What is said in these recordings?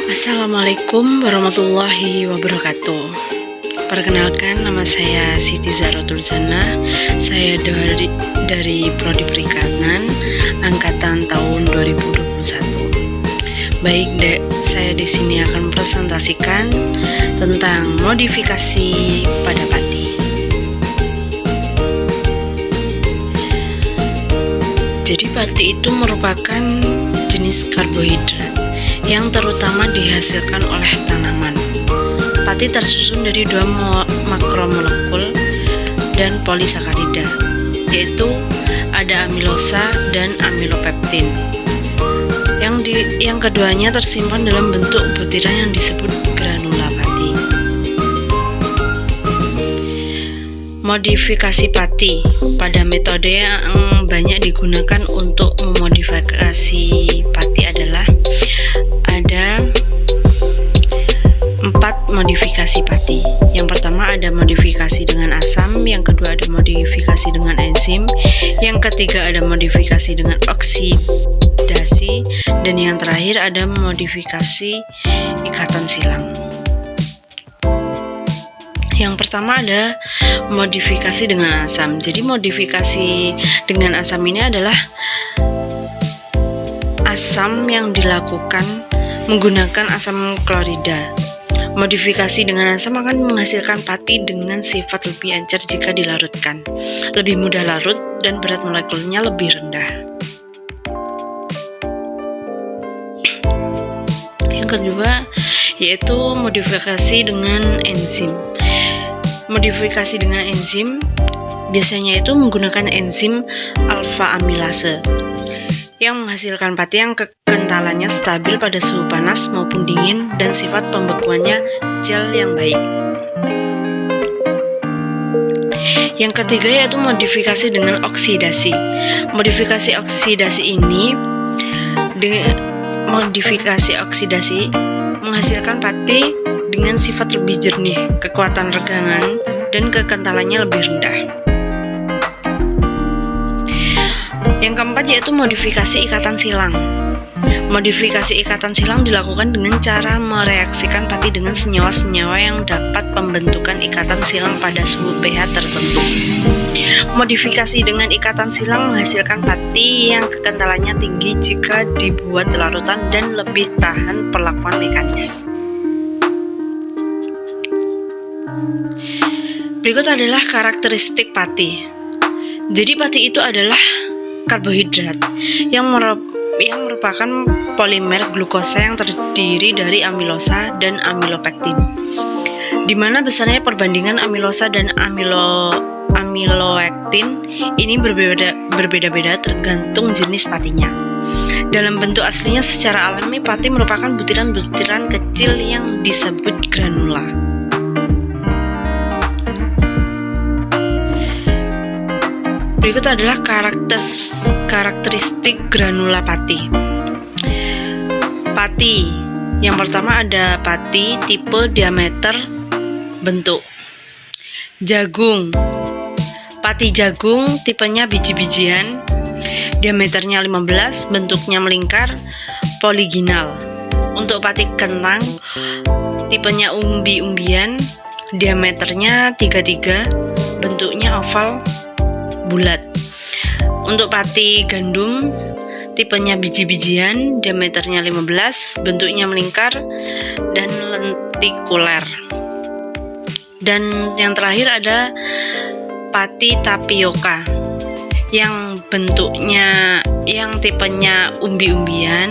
Assalamualaikum warahmatullahi wabarakatuh. Perkenalkan, nama saya Siti Zahratul Jannah. Saya dari Prodi Perikanan angkatan tahun 2021. Baik, saya di sini akan presentasikan tentang modifikasi pada pati. Jadi pati itu merupakan jenis karbohidrat yang terutama dihasilkan oleh tanaman. Pati tersusun dari dua makromolekul dan polisakarida, yaitu ada amilosa dan amilopeptin. Yang keduanya tersimpan dalam bentuk butiran yang disebut granula pati. Modifikasi pati pada metode yang banyak digunakan untuk memodifikasi pati adalah ada 4 modifikasi pati. Yang pertama ada modifikasi dengan asam, yang kedua ada modifikasi dengan enzim, yang ketiga ada modifikasi dengan oksidasi, dan yang terakhir ada modifikasi ikatan silang. Yang pertama ada modifikasi dengan asam. Jadi modifikasi dengan asam ini adalah asam yang dilakukan menggunakan asam klorida. Modifikasi dengan asam akan menghasilkan pati dengan sifat lebih encer jika dilarutkan, lebih mudah larut, dan berat molekulnya lebih rendah. Yang kedua yaitu modifikasi dengan enzim. Modifikasi dengan enzim biasanya itu menggunakan enzim alfa amilase yang menghasilkan pati yang kekentalannya stabil pada suhu panas maupun dingin dan sifat pembekuannya gel yang baik. Yang ketiga yaitu modifikasi dengan oksidasi. Modifikasi oksidasi menghasilkan pati dengan sifat lebih jernih, kekuatan regangan, dan kekentalannya lebih rendah. Yang keempat yaitu modifikasi ikatan silang. Modifikasi ikatan silang dilakukan dengan cara mereaksikan pati dengan senyawa-senyawa yang dapat pembentukan ikatan silang pada suhu pH tertentu. Modifikasi dengan ikatan silang menghasilkan pati yang kekentalannya tinggi jika dibuat larutan dan lebih tahan perlakuan mekanis. Berikut adalah karakteristik pati. Jadi pati itu adalah karbohidrat yang merupakan polimer glukosa yang terdiri dari amilosa dan amilopektin, di mana besarnya perbandingan amilosa dan amilopektin ini berbeda-beda tergantung jenis patinya. Dalam bentuk aslinya secara alami, pati merupakan butiran-butiran kecil yang disebut granula. Berikut adalah karakteristik granula pati. Pati yang pertama ada pati tipe diameter bentuk. Jagung. Pati jagung tipenya biji-bijian, diameternya 15, bentuknya melingkar, poliginal. Untuk pati kentang tipenya umbi-umbian, diameternya 33, bentuknya oval bulat. Untuk pati gandum tipenya biji-bijian, diameternya 15, bentuknya melingkar dan lentikuler. Dan yang terakhir ada pati tapioka yang tipenya umbi-umbian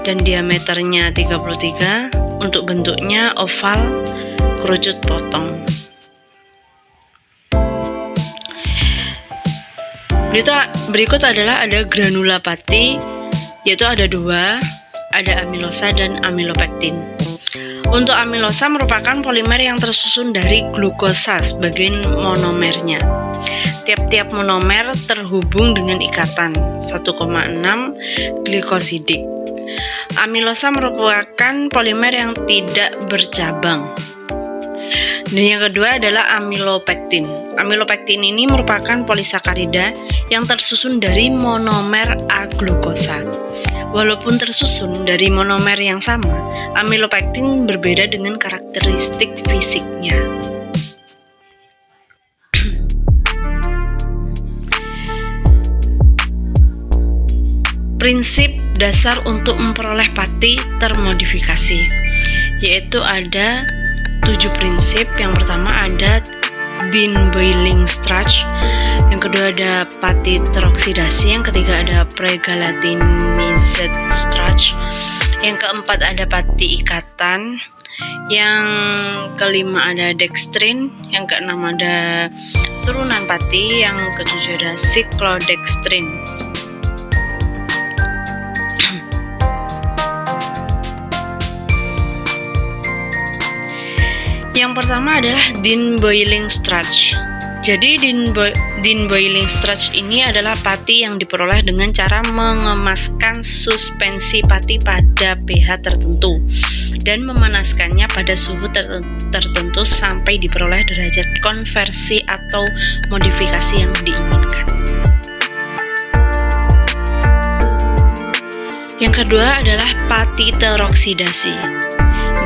dan diameternya 33, untuk bentuknya oval kerucut potong. Berikut adalah ada granula pati, yaitu ada 2, ada amilosa dan amilopektin. Untuk amilosa merupakan polimer yang tersusun dari glukosa sebagai monomernya. Tiap-tiap monomer terhubung dengan ikatan 1,6 glikosidik. Amilosa merupakan polimer yang tidak bercabang. Dan yang kedua adalah amilopektin. Amilopektin ini merupakan polisakarida yang tersusun dari monomer A-glukosa. Walaupun tersusun dari monomer yang sama, amilopektin berbeda dengan karakteristik fisiknya. Prinsip dasar untuk memperoleh pati termodifikasi, yaitu ada 7 prinsip. Yang pertama ada Dean-Boyling-Strach, yang kedua ada pati teroksidasi, yang ketiga ada Pregalatinized-Strach, yang keempat ada pati ikatan, yang kelima ada dextrin, yang keenam ada turunan pati, yang ketujuh ada cyclodextrin. Yang pertama adalah Dean-Boyling-Strach. Jadi Dean-Boyling-Strach ini adalah pati yang diperoleh dengan cara mengemaskan suspensi pati pada pH tertentu dan memanaskannya pada suhu tertentu sampai diperoleh derajat konversi atau modifikasi yang diinginkan. Yang kedua adalah pati teroksidasi.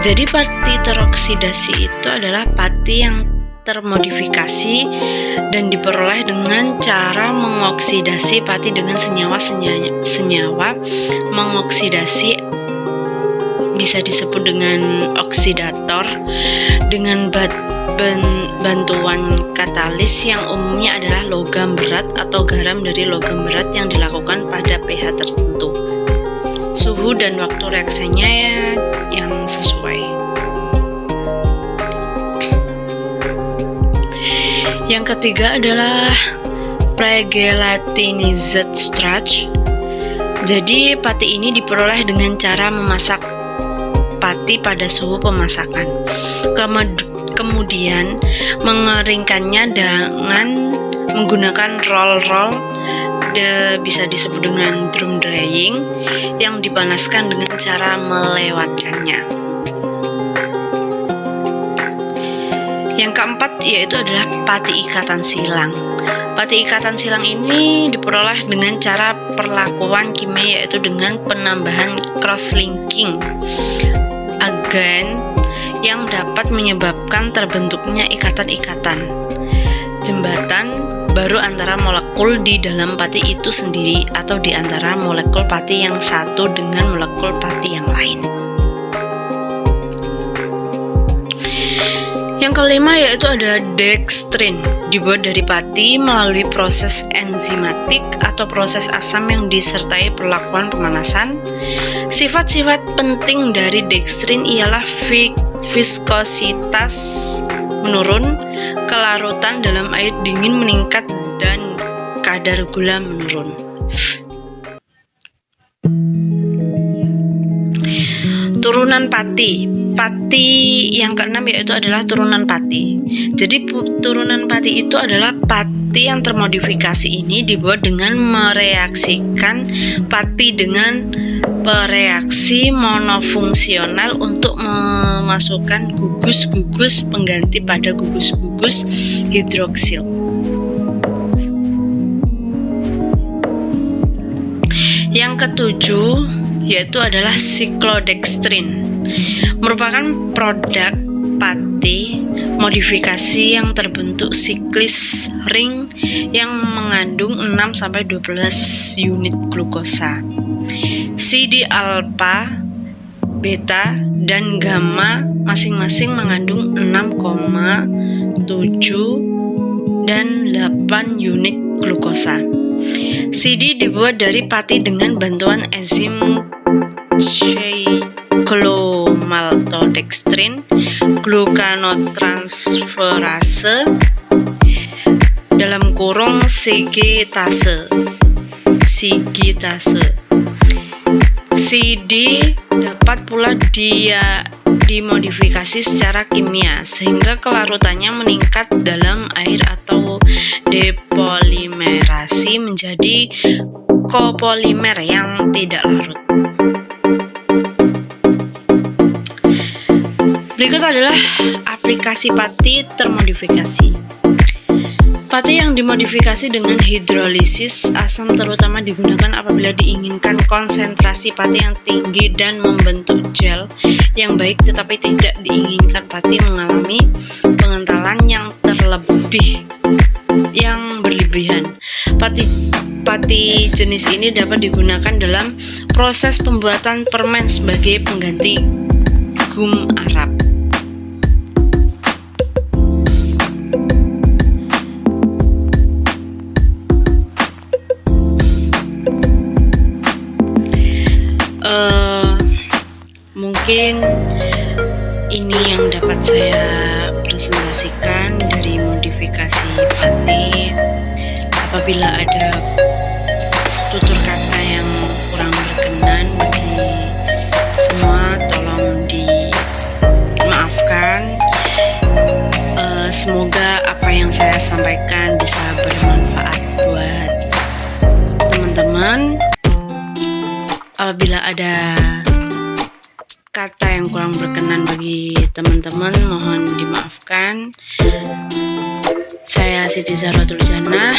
Jadi pati teroksidasi itu adalah pati yang termodifikasi dan diperoleh dengan cara mengoksidasi pati dengan senyawa mengoksidasi, bisa disebut dengan oksidator, dengan bantuan katalis yang umumnya adalah logam berat atau garam dari logam berat yang dilakukan pada pH tertentu. Suhu dan waktu reaksinya yang sesuai. Yang ketiga adalah Pregalatinized-Strach. Jadi pati ini diperoleh dengan cara memasak pati pada suhu pemasakan. Kemudian mengeringkannya dengan menggunakan roll-roll, bisa disebut dengan drum drying, yang dipanaskan dengan cara melewatkannya. Yang keempat yaitu adalah pati ikatan silang. Pati ikatan silang ini diperoleh dengan cara perlakuan kimia, yaitu dengan penambahan cross-linking agen yang dapat menyebabkan terbentuknya ikatan-ikatan jembatan baru antara molekul di dalam pati itu sendiri atau di antara molekul pati yang satu dengan molekul pati yang lain. Yang kelima yaitu ada dextrin, dibuat dari pati melalui proses enzimatik atau proses asam yang disertai perlakuan pemanasan. Sifat-sifat penting dari dextrin ialah viskositas menurun, kelarutan dalam air dingin meningkat, dan kadar gula menurun. Turunan pati. Pati yang keenam yaitu adalah turunan pati. Jadi turunan pati itu adalah pati yang termodifikasi ini dibuat dengan mereaksikan pati dengan bereaksi monofungsional untuk memasukkan gugus-gugus pengganti pada gugus-gugus hidroksil. Yang ketujuh yaitu adalah cyclodextrin, merupakan produk pati modifikasi yang terbentuk siklis ring yang mengandung 6-12 unit glukosa. CD alpha, beta, dan gamma masing-masing mengandung 6,7 dan 8 unit glukosa. CD dibuat dari pati dengan bantuan enzim cyclomaltodextrin glukanotransferase (sigitase). CD dapat pula dimodifikasi secara kimia sehingga kelarutannya meningkat dalam air atau depolimerasi menjadi kopolimer yang tidak larut. Berikut adalah aplikasi pati termodifikasi. Pati yang dimodifikasi dengan hidrolisis asam terutama digunakan apabila diinginkan konsentrasi pati yang tinggi dan membentuk gel yang baik, tetapi tidak diinginkan pati mengalami pengentalan yang berlebihan. Pati jenis ini dapat digunakan dalam proses pembuatan permen sebagai pengganti gum Arab. Mungkin ini yang dapat saya presentasikan dari modifikasi pati. Apabila ada tutur kata yang kurang berkenan bagi semua, tolong dimaafkan. Semoga apa yang saya sampaikan bisa bermanfaat buat teman-teman. Apabila ada kata yang kurang berkenan bagi teman-teman, mohon dimaafkan. Saya Siti Zahratul Jannah.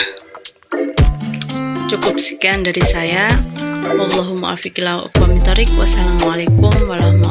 Cukup sekian dari saya. Wallahumma afiq ila aqwamit thoriq. Wassalamualaikum warahmatullahi wabarakatuh.